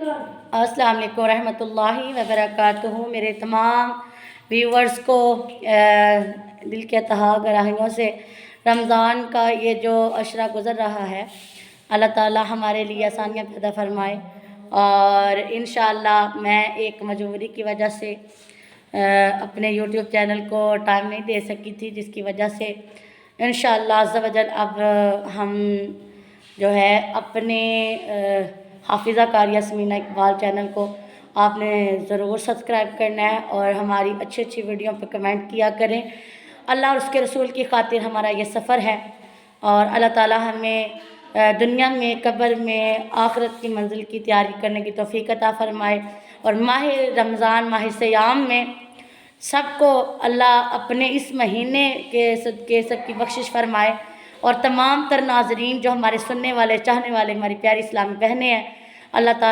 अस्सलाम वालेकुम रहमतुल्लाहि व बरकातुहू। मेरे तमाम व्यूवर्स को दिल के तहा गहराइयों से रमज़ान का ये जो अशरा गुज़र रहा है, अल्लाह ताला हमारे लिए आसानियाँ पैदा फरमाए। और इंशाअल्लाह मैं एक मजबूरी की वजह से अपने यूट्यूब चैनल को टाइम नहीं दे सकी थी, जिसकी वजह से इंशाअल्लाह अज़्ज़ा वजल अब हम जो है अपने हाफिज़ा कारिया समीना इकबाल चैनल को आपने ज़रूर सब्सक्राइब करना है और हमारी अच्छी अच्छी वीडियो पर कमेंट किया करें। अल्लाह और उसके रसूल की खातिर हमारा ये सफ़र है और अल्लाह ताला हमें दुनिया में, कब्र में, आखिरत की मंजिल की तैयारी करने की तौफीक अता फ़रमाए। और माह रमज़ान, माह सियाम में सबको अल्लाह अपने इस महीने के सदके सबकी बख्शिश फ़रमाए। और तमाम तर नाज़रीन जो हमारे सुनने वाले, चाहने वाले, हमारी प्यारी इस्लामी बहनें हैं, अल्लाह ताला